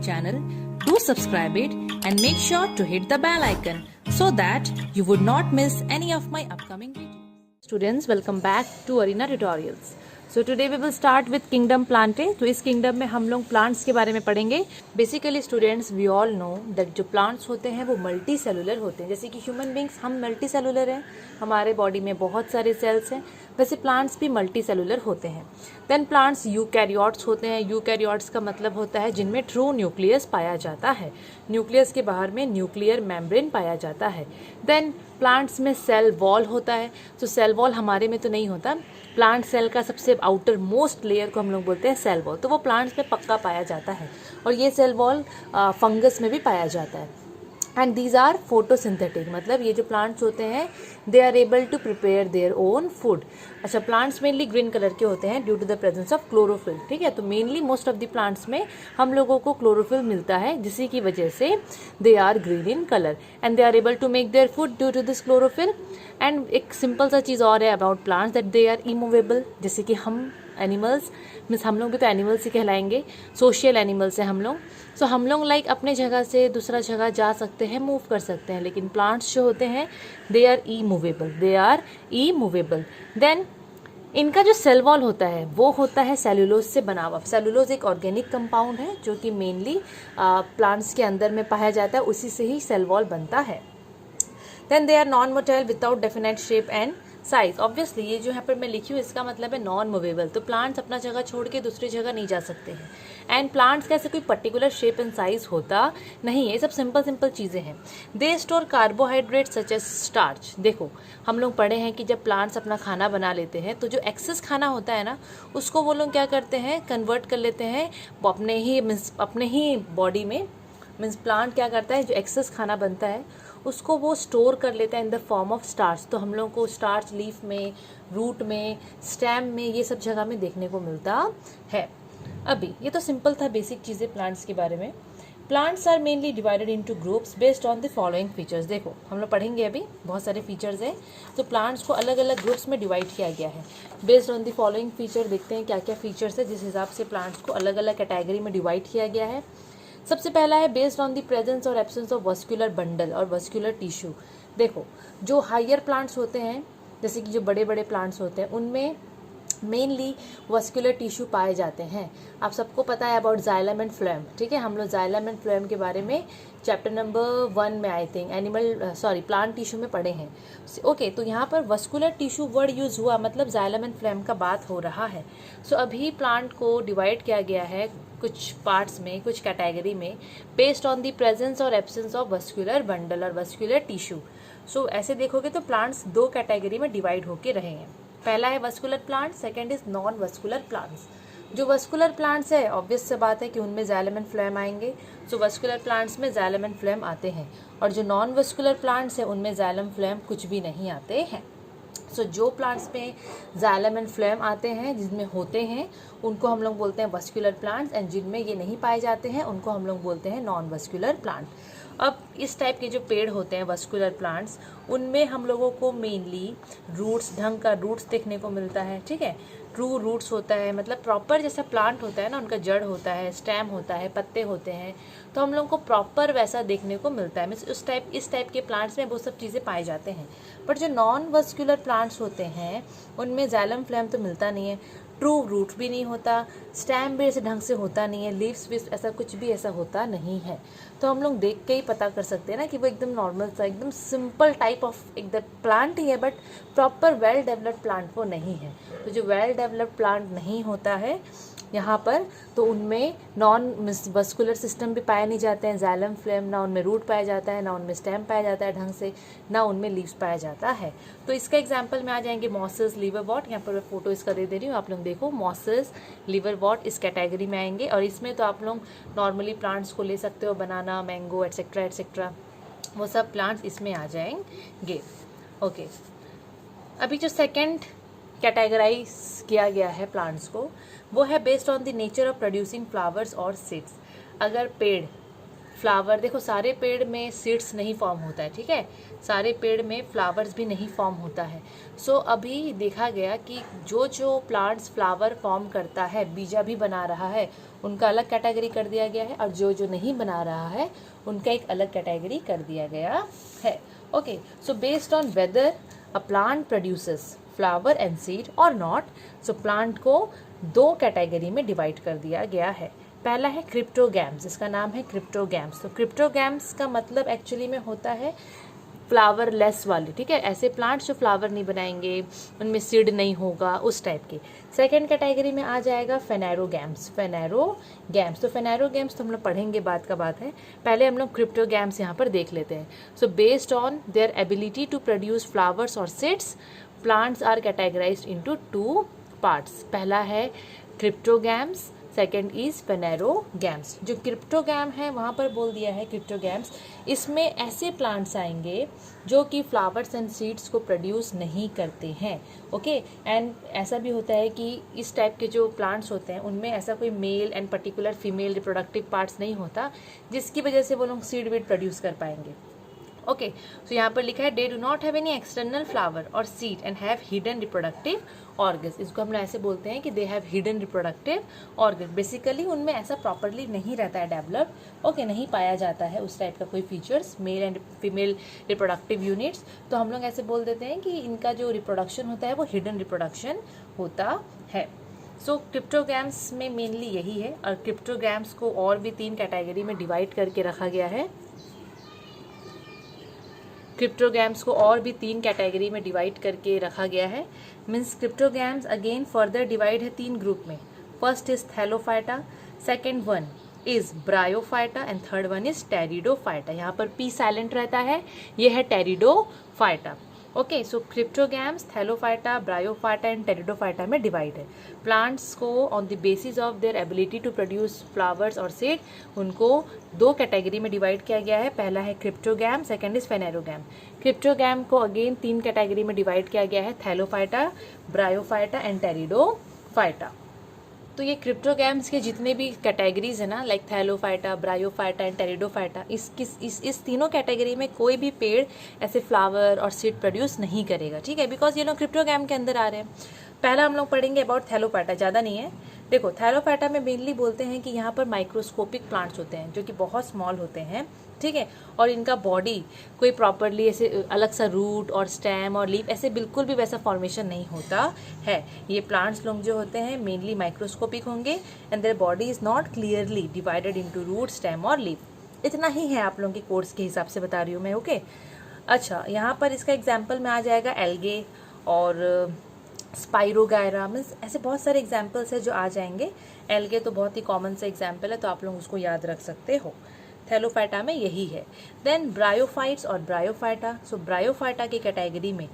channel, do subscribe it and make sure to hit the bell icon so that you would not miss any of my upcoming videos. Students, welcome back to Arena Tutorials. So today we will start with Kingdom Plantae. तो इस kingdom में हम लोग plants के बारे में पढ़ेंगे. Basically students, we all know that जो plants होते हैं वो मल्टी सेलुलर होते हैं. जैसे कि ह्यूमन बींग्स हम मल्टी सेलुलर हैं, हमारे बॉडी में बहुत सारे सेल्स हैं, वैसे प्लांट्स भी मल्टी सेलुलर होते हैं. देन प्लांट्स यूकैरियोट्स होते हैं. यूकैरियोट्स का मतलब होता है जिनमें ट्रू न्यूक्लियस पाया जाता है. न्यूक्लियस के बाहर में न्यूक्लियर मेम्ब्रेन पाया जाता है. देन प्लांट्स में सेल वॉल होता है. तो सेल वॉल हमारे में तो नहीं होता. प्लांट सेल का सबसे आउटर मोस्ट लेयर को हम लोग बोलते हैं सेल वॉल. तो वो प्लांट्स में पक्का पाया जाता है और ये सेल वॉल फंगस में भी पाया जाता है. एंड दीज आर फोटोसिंथेटिक, मतलब ये जो प्लांट्स होते हैं they are able to prepare their own food. अच्छा, प्लांट्स मेनली ग्रीन कलर के होते हैं due to the presence of chlorophyll. ठीक है, तो mainly most of the plants में हम लोगों को क्लोरोफिल मिलता है, जिसी की वजह से they are green in colour and they are able to make their food due to this chlorophyll. And एक सिंपल सा चीज़ और है about plants that they are immovable. जैसे कि हम एनिमल्स मीन्स हम लोग भी तो एनिमल्स ही कहलाएंगे, सोशल एनिमल्स हैं हम लोग. सो हम लोग लाइक अपने जगह से दूसरा जगह जा सकते हैं, मूव कर सकते हैं, लेकिन प्लांट्स जो होते हैं they are immovable. They are immovable. Then इनका जो सेल वॉल होता है वो होता है सेलुलोज से बना हुआ. सेलुलोज एक ऑर्गेनिक कंपाउंड है जो कि मेनली प्लांट्स के अंदर में पाया जाता है, उसी से ही सेल वॉल बनता है. Then they are non motile without definite shape and size. Obviously ये जो यहाँ पर मैं लिखी हूँ इसका मतलब है नॉन मूवेबल. तो प्लांट्स अपना जगह छोड़ के दूसरी जगह नहीं जा सकते हैं. एंड प्लांट्स का ऐसे कोई पर्टिकुलर शेप एंड साइज होता नहीं है. ये सब सिंपल सिंपल चीज़ें हैं. They store carbohydrate such as starch. देखो, हम लोग पढ़े हैं कि जब प्लांट्स अपना खाना बना लेते हैं तो जो एक्सेस खाना होता है ना, उसको वो लोग क्या करते हैं, कन्वर्ट कर लेते हैं वो अपने ही बॉडी में. मीन्स प्लांट क्या करता है, जो एक्सेस खाना बनता है उसको वो स्टोर कर लेता है in the form of starch. तो हम लोग को स्टार्च लीफ में, रूट में, स्टेम में, ये सब जगह में देखने को मिलता है. अभी ये तो सिंपल था बेसिक चीज़ें प्लांट्स के बारे में. Plants are mainly divided into groups based on the following features. देखो, हम लोग पढ़ेंगे अभी बहुत सारे फीचर्स हैं. तो प्लांट्स को अलग अलग ग्रुप्स में डिवाइड किया गया है based on the following feature. देखते हैं क्या क्या फीचर्स है जिस हिसाब से प्लांट्स को अलग अलग कैटेगरी में डिवाइड किया गया है. सबसे पहला है बेस्ड ऑन द प्रेजेंस और एब्सेंस ऑफ वस्कुलर बंडल और वस्कुलर टिश्यू. देखो, जो हायर प्लांट्स होते हैं, जैसे कि जो बड़े बड़े प्लांट्स होते हैं, उनमें मेनली वस्कुलर टिश्यू पाए जाते हैं. आप सबको पता है अबाउट जाइलम एंड फ्लोएम. ठीक है, हम लोग जाइलम एंड फ्लोएम के बारे में चैप्टर नंबर 1 में आई थिंक प्लांट टिश्यू में पढ़े हैं. ओके, तो यहाँ पर वस्कुलर टिश्यू वर्ड यूज़ हुआ, मतलब जाइलम एंड फ्लोएम का बात हो रहा है. सो अभी प्लांट को डिवाइड किया गया है कुछ पार्ट्स में, कुछ कैटेगरी में बेस्ड ऑन द प्रेजेंस और एब्सेंस ऑफ वस्कुलर बंडल और वस्कुलर टिश्यू. सो ऐसे देखोगे तो प्लांट्स दो कैटेगरी में डिवाइड होके रहे हैं. पहला है vascular plant, second is non vascular plants. जो वस्कुलर प्लांट्स है ऑब्वियस से बात है कि उनमें जाइलम एंड फ्लोएम आएंगे. सो वस्कुलर प्लांट्स में जाइलम एंड फ्लोएम आते हैं, और जो नॉन वस्कुलर प्लांट्स है उनमें जाइलम फ्लोएम कुछ भी नहीं आते हैं. सो जो प्लांट्स में जाइलम एंड फ्लोएम आते हैं, जिनमें होते हैं, उनको हम लोग बोलते हैं वस्कुलर प्लांट्स. एंड जिनमें ये नहीं पाए जाते हैं उनको हम लोग बोलते हैं नॉन वस्कुलर प्लांट. अब इस टाइप के जो पेड़ होते हैं वस्कुलर प्लांट्स, उनमें हम लोगों को मेनली रूट्स, ढंग का रूट्स देखने को मिलता है. ठीक है, ट्रू रूट्स होता है, मतलब प्रॉपर जैसा प्लांट होता है ना, उनका जड़ होता है, स्टेम होता है, पत्ते होते हैं, तो हम लोग को प्रॉपर वैसा देखने को मिलता है. मीन्स इस टाइप के प्लांट्स में वो सब चीज़ें पाए जाते हैं. बट जो नॉन वस्कुलर प्लांट्स होते हैं उनमें जाइलम फ्लोएम तो मिलता नहीं है, ट्रू रूट भी नहीं होता, स्टेम भी ऐसे ढंग से होता नहीं है, लीव्स भी ऐसा कुछ भी ऐसा होता नहीं है. तो हम लोग देख के ही पता कर सकते हैं ना कि वो एकदम नॉर्मल सा, एकदम सिंपल टाइप ऑफ एक प्लांट ही है, but proper well developed plant वो नहीं है. तो जो वेल डेवलप्ड प्लांट नहीं होता है यहाँ पर, तो उनमें नॉन वस्कुलर सिस्टम भी पाए नहीं जाते हैं, जाइलम फ्लोएम, ना उनमें रूट पाया जाता है, ना उनमें स्टेम पाया जाता है ढंग से, ना उनमें लीव्स पाया जाता है. तो इसका एग्जांपल में आ जाएंगे मॉसेस, लिवरवॉर्ट. यहाँ पर मैं फोटो इसका दे रही हूँ, आप लोग देखो. मॉसेस, लिवरवॉर्ट इस कैटेगरी में आएंगे. और इसमें तो आप लोग नॉर्मली प्लांट्स को ले सकते हो, बनाना, मैंगो एट्सेट्रा एट्सेट्रा, वो सब प्लांट्स इसमें आ जाएंगे. ओके, अभी जो सेकेंड कैटेगराइज किया गया है प्लांट्स को, वो है based on the nature of producing flowers और सीड्स. अगर पेड़ फ्लावर, देखो सारे पेड़ में सीड्स नहीं फॉर्म होता है, ठीक है, सारे पेड़ में फ्लावर्स भी नहीं फॉर्म होता है। सो अभी देखा गया कि जो जो प्लांट्स फ्लावर फॉर्म करता है, बीजा भी बना रहा है, उनका अलग कैटेगरी कर दिया गया है, और जो जो नहीं बना रहा है उनका एक अलग कैटेगरी कर दिया गया है। Okay, so based on whether a plant produces flower and seed और नॉट, सो प्लांट को दो कैटेगरी में डिवाइड कर दिया गया है। पहला है क्रिप्टोगैम्स, इसका नाम है क्रिप्टोगैम्स। तो क्रिप्टोगैम्स का मतलब एक्चुअली में होता है फ्लावर लेस वाले, ठीक है, ऐसे प्लांट्स जो फ्लावर नहीं बनाएंगे, उनमें सीड नहीं होगा, उस टाइप के। सेकेंड कैटेगरी में आ जाएगा फेनेरोगैम्स। फेनेरोगैम्स, तो फेनेरोगैम्स तो हम लोग पढ़ेंगे, बात का बात है, पहले हम लोग क्रिप्टोगैम्स यहाँ पर देख लेते हैं। So based on their ability to produce flowers और seeds, plants are categorized into two parts. पहला है क्रिप्टोगैम्स, सेकेंड इज फेनेरोगैम्स। जो क्रिप्टोगैम है वहाँ पर बोल दिया है क्रिप्टोगैम्स, इसमें ऐसे प्लांट्स आएंगे जो कि फ्लावर्स एंड सीड्स को प्रोड्यूस नहीं करते हैं। ओके, एंड ऐसा भी होता है कि इस टाइप के जो प्लांट्स होते हैं उनमें ऐसा कोई male and particular female reproductive parts नहीं होता, जिसकी वजह से वो लोग सीड वीड प्रोड्यूस कर पाएंगे। ओके, सो यहाँ पर लिखा है they do not have any external flower और seed and have hidden reproductive organs. इसको हम लोग ऐसे बोलते हैं कि they have hidden reproductive organ. Basically उनमें ऐसा प्रॉपरली नहीं रहता है डेवलप, ओके, नहीं पाया जाता है उस टाइप का कोई features, male and female reproductive units. तो हम लोग ऐसे बोल देते हैं कि इनका जो रिप्रोडक्शन होता है वो हिडन रिप्रोडक्शन होता है। सो क्रिप्टोगैम्स में मेनली यही है, और क्रिप्टोगैम्स को और भी 3 कैटेगरी में डिवाइड करके रखा गया है। क्रिप्टोगैम्स को और भी 3 कैटेगरी में डिवाइड करके रखा गया है। Means cryptogams again further divide है 3 ग्रुप में। First is Thallophyta, second one is Bryophyta and third one is Pteridophyta. यहाँ पर पी साइलेंट रहता है, ये है Pteridophyta. Okay, so cryptogams Thallophyta, Bryophyta and Pteridophyta में डिवाइड है। प्लांट्स को on the basis of their ability to produce flowers और सीड, उनको 2 कैटेगरी में डिवाइड किया गया है। पहला है क्रिप्टोगैम, सेकेंड इज फेनेरोगैम। क्रिप्टोगैम को अगेन 3 कैटेगरी में डिवाइड किया गया है, थैलोफाइटा, ब्रायोफाइटा एंड टेरिडोफाइटा। तो ये क्रिप्टोगैम्स के जितने भी कैटेगरीज है ना, like Thallophyta, Bryophyta and pteridophyta, इस तीनों कैटेगरी में कोई भी पेड़ ऐसे फ्लावर और सीड प्रोड्यूस नहीं करेगा, ठीक है, बिकॉज ये लोग क्रिप्टोगैम के अंदर आ रहे हैं। पहला हम लोग पढ़ेंगे अबाउट थैलोफाइटा, ज़्यादा नहीं है। देखो, थैलोफाइटा में मेनली बोलते हैं कि यहाँ पर माइक्रोस्कोपिक प्लांट्स होते हैं जो कि बहुत स्मॉल होते हैं, ठीक है, और इनका बॉडी कोई प्रॉपरली ऐसे अलग सा रूट और स्टेम और लीफ ऐसे बिल्कुल भी वैसा फॉर्मेशन नहीं होता है। ये प्लांट्स लोग जो होते हैं मेनली माइक्रोस्कोपिक होंगे and their body is not clearly divided into root, stem और लीफ। इतना ही है आप लोगों के कोर्स के हिसाब से बता रही हूँ मैं। ओके, अच्छा, यहाँ पर इसका एग्जाम्पल में आ जाएगा एल्गे और स्पाइरोगायरा, मीन्स ऐसे बहुत सारे एग्जाम्पल्स है जो आ जाएंगे। एल्गे तो बहुत ही कॉमन सा एग्जाम्पल है, तो आप लोग उसको याद रख सकते हो। थैलोफाइटा में यही है। देन ब्रायोफाइट्स और ब्रायोफाइटा। सो ब्रायोफाइटा की कैटेगरी में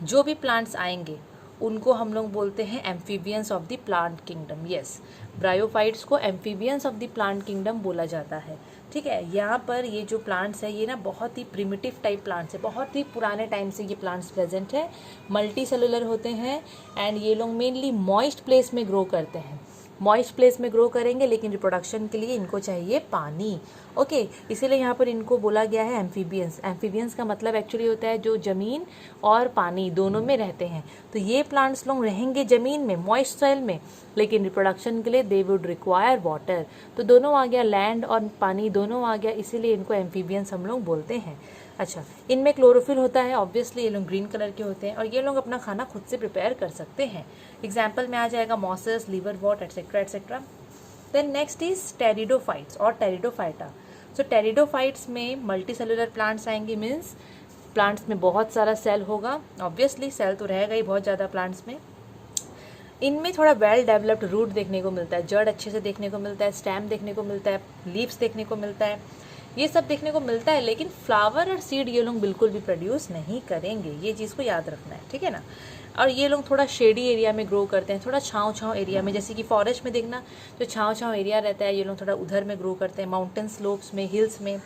जो भी प्लांट्स आएंगे उनको हम लोग बोलते हैं amphibians of the plant kingdom. Yes, bryophytes को amphibians of the plant kingdom बोला जाता है, ठीक है। यहाँ पर ये जो प्लांट्स है ये ना बहुत ही प्रिमिटिव टाइप प्लांट्स है, बहुत ही पुराने टाइम से ये प्लांट्स प्रेजेंट है, मल्टी सेलुलर होते हैं एंड ये लोग मेनली मॉइस्ट प्लेस में ग्रो करते हैं। मॉइस्ट प्लेस में ग्रो करेंगे, लेकिन रिप्रोडक्शन के लिए इनको चाहिए पानी। ओके, इसीलिए यहाँ पर इनको बोला गया है एम्फीबियंस। एम्फीबियंस का मतलब एक्चुअली होता है जो ज़मीन और पानी दोनों में रहते हैं। तो ये प्लांट्स लोग रहेंगे ज़मीन में, मॉइस्ट सॉइल में, लेकिन रिप्रोडक्शन के लिए दे वुड रिक्वायर वाटर। तो दोनों आ गया, लैंड और पानी दोनों आ गया, इसीलिए इनको एम्फीबियंस हम लोग बोलते हैं। अच्छा, इनमें क्लोरोफिल होता है, ऑब्वियसली ये लोग ग्रीन कलर के होते हैं और ये लोग अपना खाना खुद से प्रिपेयर कर सकते हैं। एग्जाम्पल में आ जाएगा mosses, liverwort etcetera etcetera. Then next is pteridophytes और टेरिडोफाइटा। सो टेरिडोफाइट्स में मल्टी सेलुलर प्लांट्स आएंगे, मीन्स प्लांट्स में बहुत सारा सेल होगा, ऑब्वियसली सेल तो रहेगा ही बहुत ज़्यादा प्लांट्स में। इनमें थोड़ा वेल डेवलप्ड रूट देखने को मिलता है, जड़ अच्छे से देखने को मिलता है, स्टेम देखने को मिलता है, लीव्स देखने को मिलता है, ये सब देखने को मिलता है, लेकिन फ्लावर और सीड ये लोग बिल्कुल भी प्रोड्यूस नहीं करेंगे, ये चीज़ को याद रखना है, ठीक है ना। और ये लोग थोड़ा शेडी एरिया में ग्रो करते हैं, थोड़ा छाँव एरिया में, जैसे कि फॉरेस्ट में देखना जो छाँव एरिया रहता है, ये लोग थोड़ा उधर में ग्रो करते हैं, माउंटेन स्लोप्स में, हिल्स में।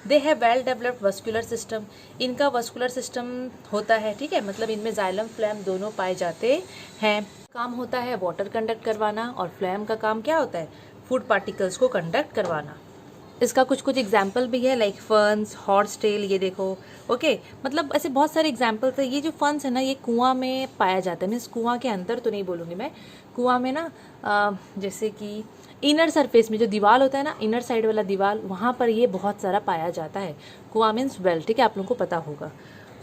They have well developed vascular system, इनका वस्कुलर सिस्टम होता है, ठीक है, मतलब इनमें जाइलम फ्लैम दोनों पाए जाते हैं। काम होता है वाटर कंडक्ट करवाना और फ्लैम का काम क्या होता है, फूड पार्टिकल्स को कंडक्ट करवाना। इसका कुछ कुछ एग्जाम्पल भी है, लाइक फर्न्स, हॉर्स टेल, ये देखो। ओके, मतलब ऐसे बहुत सारे एग्जाम्पल्स है। ये जो फर्न्स है ना, ये कुआं में पाया जाता है। मीन्स कुआं के अंदर तो नहीं बोलूँगी मैं, कुआं में ना जैसे कि इनर सरफेस में जो दीवार होता है ना, इनर साइड वाला दीवार, वहाँ पर ये बहुत सारा पाया जाता है। कुआं मीन्स वेल, ठीक है, आप लोगों को पता होगा।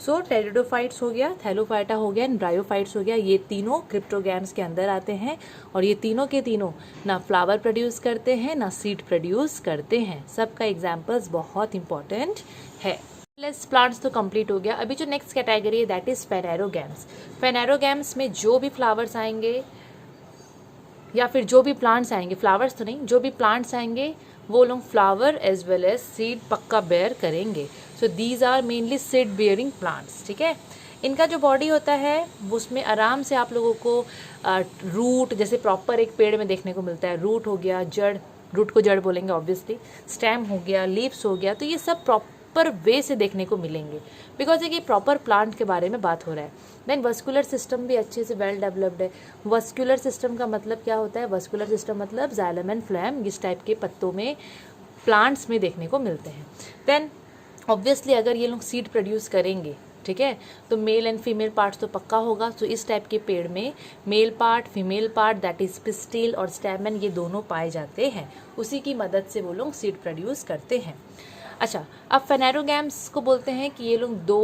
सो टेरिडोफाइट्स हो गया, थैलोफाइटा हो गया, ब्रायोफाइट्स हो गया, ये तीनों क्रिप्टोगैम्स के अंदर आते हैं। और ये तीनों के तीनों ना फ्लावर प्रोड्यूस करते हैं ना सीड प्रोड्यूस करते हैं। सबका एग्जाम्पल्स बहुत इंपॉर्टेंट है। लेस प्लांट्स तो कंप्लीट हो गया। अभी जो नेक्स्ट कैटेगरी है दैट इज फेनेरोगैम्स। फेनेरोगैम्स में जो भी फ्लावर्स आएंगे या फिर जो भी प्लांट्स आएंगे, फ्लावर्स तो नहीं, जो भी प्लांट्स आएंगे वो लोग flower as well as seed पक्का बेयर करेंगे। So these are mainly seed bearing plants, ठीक है। इनका जो बॉडी होता है उसमें आराम से आप लोगों को रूट, जैसे प्रॉपर एक पेड़ में देखने को मिलता है, रूट हो गया, जड़, रूट को जड़ बोलेंगे ऑब्वियसली, स्टेम हो गया, लीव्स हो गया, तो ये सब प्रॉपर वे से देखने को मिलेंगे, बिकॉज ये प्रॉपर प्लांट के बारे में बात हो रहा है। देन वस्कुलर सिस्टम भी अच्छे से वेल डेवलप्ड है। वस्कुलर सिस्टम का मतलब क्या होता है? वस्कुलर सिस्टम मतलब जाइलम एंड फ्लैम, इस टाइप के पत्तों में, प्लांट्स में देखने को मिलते हैं। देन ऑब्वियसली अगर ये लोग सीड प्रोड्यूस करेंगे, ठीक है, तो मेल एंड फीमेल पार्ट्स तो पक्का होगा। तो इस टाइप के पेड़ में male part, female part, that is pistil और स्टैमेन, ये दोनों पाए जाते हैं। उसी की मदद से वो लोग सीड प्रोड्यूस करते हैं। अच्छा, अब फेनेरोगैम्स को बोलते हैं कि ये लोग दो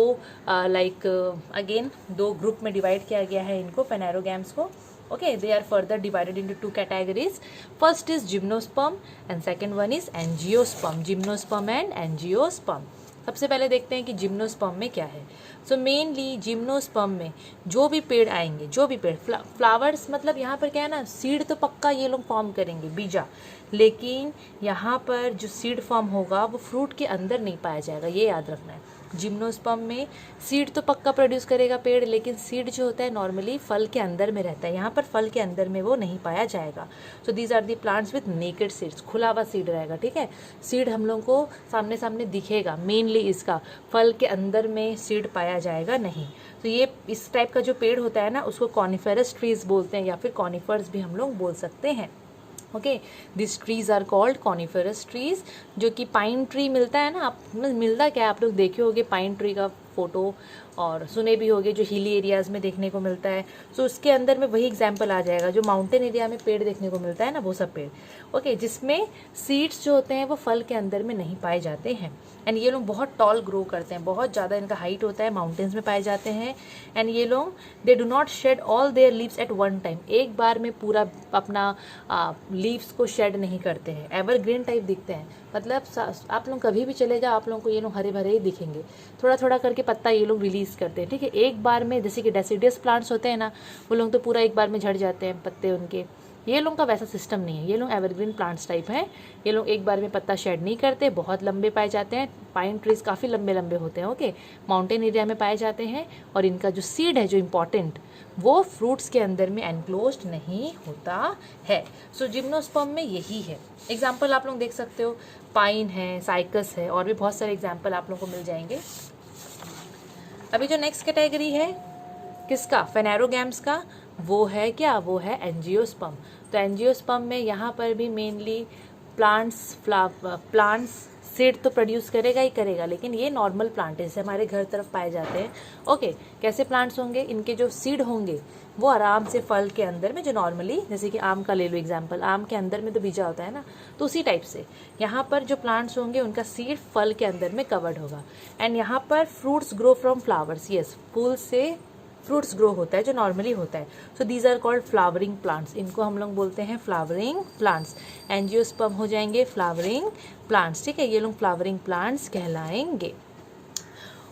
अगेन दो ग्रुप में डिवाइड किया गया है इनको, फेनेरोगैम्स को। Okay, they are further divided into two categories. First is gymnosperm and second one is angiosperm. Gymnosperm and angiosperm. सबसे पहले देखते हैं कि जिम्नोस्पर्म में क्या है। सो मेनली जिम्नोस्पर्म में जो भी पेड़ आएंगे, जो भी पेड़, फ्लावर्स मतलब यहाँ पर क्या है ना, सीड तो पक्का ये लोग फॉर्म करेंगे, बीजा, लेकिन यहाँ पर जो सीड फॉर्म होगा वो फ्रूट के अंदर नहीं पाया जाएगा, ये याद रखना है। जिम्नोस्पर्म में सीड तो पक्का प्रोड्यूस करेगा पेड़, लेकिन सीड जो होता है नॉर्मली फल के अंदर में रहता है, यहाँ पर फल के अंदर में वो नहीं पाया जाएगा। So these are the plants with naked seeds, खुला हुआ सीड रहेगा, ठीक है। सीड हम लोग को सामने सामने दिखेगा, मेनली इसका फल के अंदर में सीड पाया जाएगा नहीं। तो ये इस टाइप का जो पेड़ होता है ना, उसको कॉनिफेरस ट्रीज बोलते हैं, या फिर कॉनिफर्स भी हम लोग बोल सकते हैं। Okay, this trees are called coniferous trees. जो कि पाइन ट्री मिलता है ना, आप मिलता क्या है, आप लोग देखे होंगे पाइन ट्री का फोटो, और सुने भी होंगे, जो हिली एरियाज़ में देखने को मिलता है। सो उसके अंदर में वही एग्जाम्पल आ जाएगा, जो माउंटेन एरिया में पेड़ देखने को मिलता है ना, वो सब पेड़। ओके, जिसमें सीड्स जो होते हैं वो फल के अंदर में नहीं पाए जाते हैं। एंड ये लोग बहुत टॉल ग्रो करते हैं, बहुत ज़्यादा इनका हाइट होता है, माउंटेन्स में पाए जाते हैं। एंड ये लोग they do not shed all their leaves at one time, एक बार में पूरा अपना लीव्स को शेड नहीं करते हैं, एवरग्रीन टाइप दिखते हैं। मतलब आप लोग कभी भी चले जाओ, आप लोगों को ये लोग हरे भरे ही दिखेंगे, थोड़ा थोड़ा करके पत्ता ये लोग रिलीज करते हैं, ठीक है। एक बार में, जैसे कि डेसिडियस प्लांट्स होते हैं ना, वो लोग तो पूरा एक बार में झड़ जाते हैं पत्ते उनके। ये लोगों का वैसा सिस्टम नहीं है, ये लोग एवरग्रीन प्लांट्स टाइप हैं। ये लोग एक बार में पत्ता शेड नहीं करते, बहुत लंबे पाए जाते हैं। पाइन ट्रीज काफ़ी लंबे लंबे होते हैं, ओके, माउंटेन एरिया में पाए जाते हैं। और इनका जो सीड है, जो इम्पॉर्टेंट, वो फ्रूट्स के अंदर में एनक्लोज्ड नहीं होता है। सो जिम्नोस्पर्म में यही है। एग्जाम्पल आप लोग देख सकते हो, पाइन है, साइकस है, और भी बहुत सारे एग्जाम्पल आप लोगों को मिल जाएंगे। अभी जो नेक्स्ट कैटेगरी है किसका, फेनेरोगैम्स का, वो है क्या, वो है एंजियोस्पर्म। तो एंजियोस्पर्म में यहाँ पर भी मेनली प्लांट्स सीड तो प्रोड्यूस करेगा ही करेगा, लेकिन ये नॉर्मल प्लांट है, जैसे हमारे घर तरफ पाए जाते हैं। ओके, कैसे प्लांट्स होंगे, इनके जो सीड होंगे वो आराम से फल के अंदर में, जो नॉर्मली, जैसे कि आम का ले लो एग्जाम्पल, आम के अंदर में तो बीजा होता है ना, तो उसी टाइप से यहाँ पर जो प्लांट्स होंगे उनका सीड फल के अंदर में कवर्ड होगा। एंड यहाँ पर fruits grow from flowers, yes, फूल से फ्रूट्स ग्रो होता है, जो नॉर्मली होता है। So these are called flowering plants, इनको हम लोग बोलते हैं फ्लावरिंग प्लांट्स। एंजियोस्पर्म हो जाएंगे फ्लावरिंग प्लांट्स, ठीक है, ये लोग फ्लावरिंग प्लांट्स कहलाएंगे।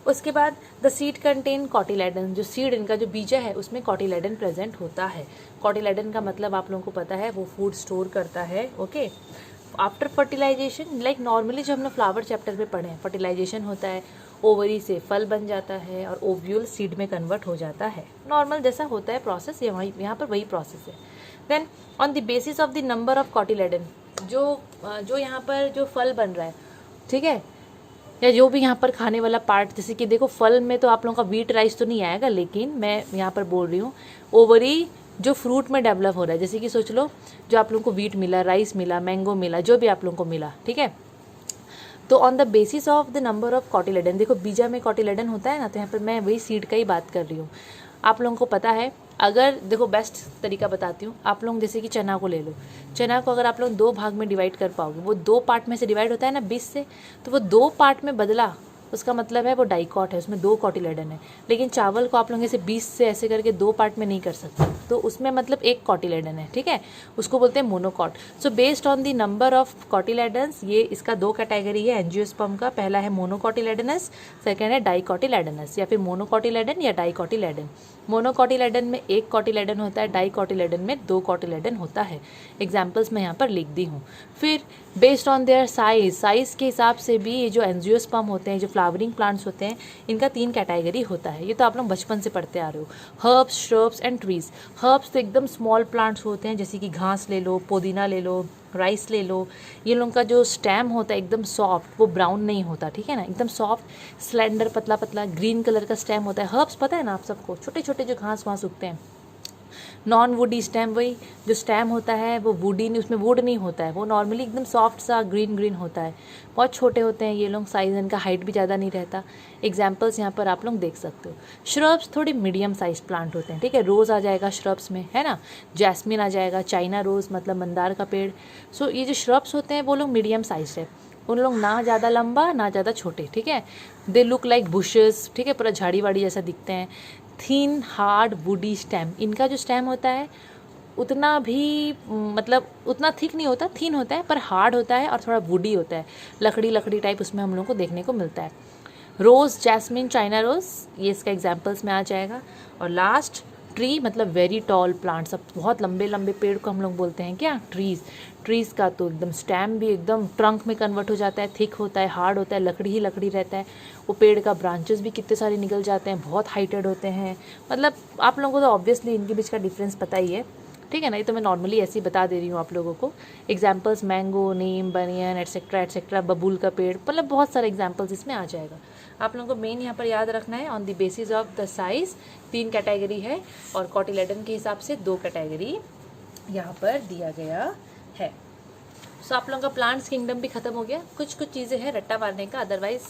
उसके बाद द सीड कंटेन कॉटिलेडन, जो सीड इनका जो बीजा है उसमें कॉटिलेडन प्रेजेंट होता है। कॉटिलेडन का मतलब आप लोगों को पता है, वो फूड स्टोर करता है। Okay, after fertilisation, like normally जो हमने फ्लावर चैप्टर में पढ़े हैं, फर्टिलाइजेशन होता है, ओवरी से फल बन जाता है और ओव्यूल सीड में कन्वर्ट हो जाता है। नॉर्मल जैसा होता है प्रोसेस, यहाँ पर वही प्रोसेस है। Then on the basis of the number of cotyledon, जो यहाँ पर जो फल बन रहा है, ठीक है, या जो भी यहाँ पर खाने वाला पार्ट, जैसे कि देखो फल में तो आप लोगों का व्हीट राइस तो नहीं आएगा, लेकिन मैं यहाँ पर बोल रही हूँ ओवरी जो फ्रूट में डेवलप हो रहा है, जैसे कि सोच लो जो आप लोगों को व्हीट मिला, राइस मिला, मैंगो मिला, जो भी आप लोगों को मिला, ठीक है, तो on the basis of the number of cotyledon, देखो बीजा में कॉटिलेडन होता है ना, तो यहाँ पर मैं वही सीड का ही बात कर रही हूँ। आप लोगों को पता है, अगर देखो बेस्ट तरीका बताती हूँ, आप लोग जैसे कि चना को ले लो, चना को अगर आप लोग 2 भाग में डिवाइड कर पाओगे, वो 2 पार्ट में से डिवाइड होता है ना 20 से, तो वो 2 पार्ट में बदला, उसका मतलब है वो डाइकॉट है, उसमें 2 कॉटिलेडन है। लेकिन चावल को आप लोग ऐसे 20 से ऐसे करके 2 पार्ट में नहीं कर सकते, तो उसमें मतलब 1 कॉटिलेडन है, ठीक है, उसको बोलते हैं monocot. So based on the number of cotyledons, ये इसका 2 कैटेगरी है एंजियोस्पर्म का, पहला है मोनोकॉटिलेडनस, सेकेंड है डाइकॉटिलेडनस, या फिर मोनोकॉटिलेडन या डाइकॉटिलेडन। मोनोकॉटिलेडन में 1 कॉटिलेडन होता है, डाइकॉटिलेडन में 2 कॉटिलेडन होता है। एग्जाम्पल्स मैं यहाँ पर लिख दी हूँ। फिर बेस्ड ऑन देयर साइज के हिसाब से भी ये जो एंजियोस्पर्म होते हैं, जो फ्लावरिंग प्लांट्स होते हैं, इनका 3 कैटेगरी होता है। ये तो आप लोग बचपन से पढ़ते आ रहे हो। Herbs, shrubs and trees. Herbs तो एकदम स्मॉल प्लांट्स होते हैं, जैसे कि घास ले लो, पुदीना ले लो, राइस ले लो। ये लोगों का जो स्टेम होता है एकदम सॉफ्ट, वो ब्राउन नहीं होता, ठीक है ना, एकदम सॉफ्ट स्लेंडर पतला पतला ग्रीन कलर का स्टेम होता है। हर्ब्स पता है ना आप सबको, छोटे छोटे जो घास वहाँ उगते हैं। नॉन वुडी स्टेम, वही जो स्टेम होता है वो वुडी नहीं, उसमें वुड नहीं होता है, वो नॉर्मली एकदम सॉफ्ट सा ग्रीन ग्रीन होता है। बहुत छोटे होते हैं ये लोग, साइज इनका हाइट भी ज़्यादा नहीं रहता। एग्जाम्पल्स यहाँ पर आप लोग देख सकते हो। श्रब्स थोड़ी मीडियम साइज प्लांट होते हैं, ठीक है, रोज़ आ जाएगा श्रब्स में, है ना, जैस्मिन आ जाएगा, चाइना रोज़ मतलब मंदार का पेड़। सो ये जो श्रब्स होते हैं वो लोग मीडियम साइज है, उन लोग ना ज़्यादा लंबा ना ज़्यादा छोटे, ठीक है। दे लुक लाइक बुशेस, ठीक है, पूरा झाड़ी वाड़ी जैसा दिखते हैं। थिन हार्ड वुडी स्टेम, इनका जो स्टेम होता है उतना भी मतलब उतना थिक नहीं होता, थिन होता है, पर हार्ड होता है और थोड़ा वुडी होता है, लकड़ी लकड़ी टाइप उसमें हम लोग को देखने को मिलता है। रोज़, जैस्मिन, चाइना रोज़, ये इसका एग्जाम्पल्स में आ जाएगा। और लास्ट ट्री मतलब वेरी टॉल प्लांट्स, अब बहुत लंबे लंबे पेड़ को हम लोग बोलते हैं क्या, ट्रीज़। ट्रीज़ का तो एकदम स्टेम भी एकदम ट्रंक में कन्वर्ट हो जाता है, थिक होता है, हार्ड होता है, लकड़ी ही लकड़ी रहता है। वो पेड़ का ब्रांचेस भी कितने सारे निकल जाते हैं, बहुत हाइटेड होते हैं। मतलब आप लोगों को तो ऑब्वियसली इनके बीच का डिफरेंस पता ही है, ठीक है ना, ये तो मैं नॉर्मली ऐसे ही बता दे रही हूँ आप लोगों को। एग्जाम्पल्स मैंगो, नीम, बनियन एटसेट्रा एटसेट्रा, बबूल का पेड़, मतलब बहुत सारे एग्जाम्पल्स इसमें आ जाएगा। आप लोगों को मेन यहाँ पर याद रखना है on the basis of the size 3 category है, और कॉटिलेडन के हिसाब से 2 कैटेगरी यहाँ पर दिया गया है। सो आप लोगों का प्लांट्स किंगडम भी खत्म हो गया। कुछ कुछ चीज़ें हैं रट्टा मारने का, अदरवाइज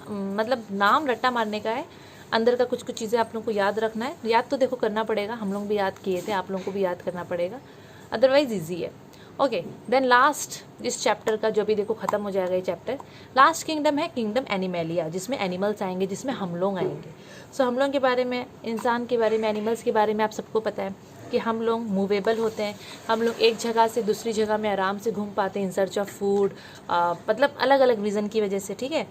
मतलब नाम रट्टा मारने का है, अंदर का कुछ कुछ चीज़ें आप लोगों को याद रखना है। याद तो देखो करना पड़ेगा, हम लोग भी याद किए थे, आप लोगों को भी याद करना पड़ेगा, अदरवाइज ईजी है। ओके, देन लास्ट इस चैप्टर का जो भी देखो खत्म हो जाएगा ये चैप्टर। लास्ट किंगडम है किंगडम एनिमेलिया, जिसमें एनिमल्स आएंगे, जिसमें हम लोग आएंगे। सो हम लोगों के बारे में, इंसान के बारे में, एनिमल्स के बारे में आप सबको पता है कि हम लोग मूवेबल होते हैं। हम लोग एक जगह से दूसरी जगह में आराम से घूम पाते हैं इन सर्च ऑफ फूड, मतलब अलग अलग रीज़न की वजह से, ठीक है।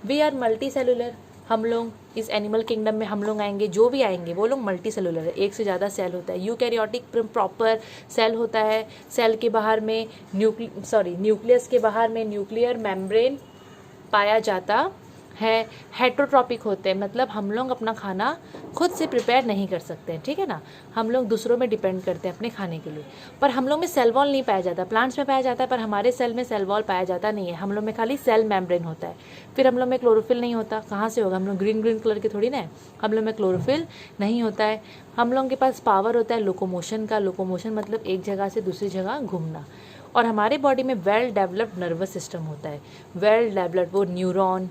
वी आर मल्टी सेलुलर, हम लोग इस एनिमल किंगडम में हम लोग आएंगे, जो भी आएंगे वो लोग मल्टी सेलुलर है, एक से ज़्यादा सेल होता है। यूकैरियोटिक प्रॉपर सेल होता है, सेल के बाहर में न्यूक्लियस के बाहर में न्यूक्लियर मेम्ब्रेन पाया जाता है। हेटरोट्रॉपिक होते हैं, मतलब हम लोग अपना खाना खुद से प्रिपेयर नहीं कर सकते हैं, ठीक है ना, हम लोग दूसरों में डिपेंड करते हैं अपने खाने के लिए। पर हम लोग में सेल वॉल नहीं पाया जाता, प्लांट्स में पाया जाता है, पर हमारे सेल में सेल वॉल पाया जाता नहीं है। हम लोग में खाली सेल मेम्ब्रेन होता है। फिर हम लोग में क्लोरोफिल नहीं होता, कहाँ से होगा, हम लोग ग्रीन ग्रीन कलर के थोड़ी ना है, हम लोग में क्लोरोफिल नहीं होता है। हम लोगों के पास पावर होता है लोकोमोशन का, लोकोमोशन मतलब एक जगह से दूसरी जगह घूमना। और हमारे बॉडी में वेल डेवलप्ड नर्वस सिस्टम होता है, वेल डेवलप्ड, वो न्यूरॉन,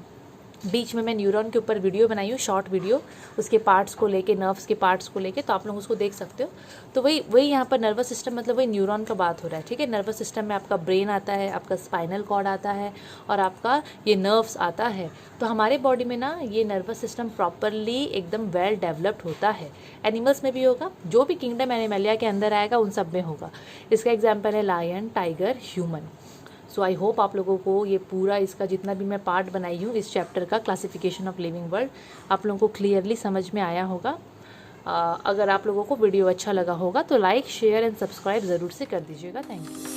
बीच में मैं न्यूरॉन के ऊपर वीडियो बनाई हूँ, शॉर्ट वीडियो, उसके पार्ट्स को लेके, नर्व्स के पार्ट्स को लेके, तो आप लोग उसको देख सकते हो। तो वही यहाँ पर नर्वस सिस्टम मतलब वही न्यूरॉन का बात हो रहा है, ठीक है। नर्वस सिस्टम में आपका ब्रेन आता है, आपका स्पाइनल कॉर्ड आता है, और आपका ये नर्व्स आता है। तो हमारे बॉडी में ना ये नर्वस सिस्टम प्रॉपरली एकदम वेल डेवलप्ड होता है। एनिमल्स में भी होगा, जो भी किंगडम एनिमलिया के अंदर आएगा उन सब में होगा। इसका एग्जाम्पल है lion, tiger, human. So I hope आप लोगों को ये पूरा इसका जितना भी मैं पार्ट बनाई हूँ इस चैप्टर का, क्लासिफिकेशन ऑफ लिविंग वर्ल्ड, आप लोगों को क्लियरली समझ में आया होगा। अगर आप लोगों को वीडियो अच्छा लगा होगा तो लाइक, शेयर एंड सब्सक्राइब ज़रूर से कर दीजिएगा। Thank you.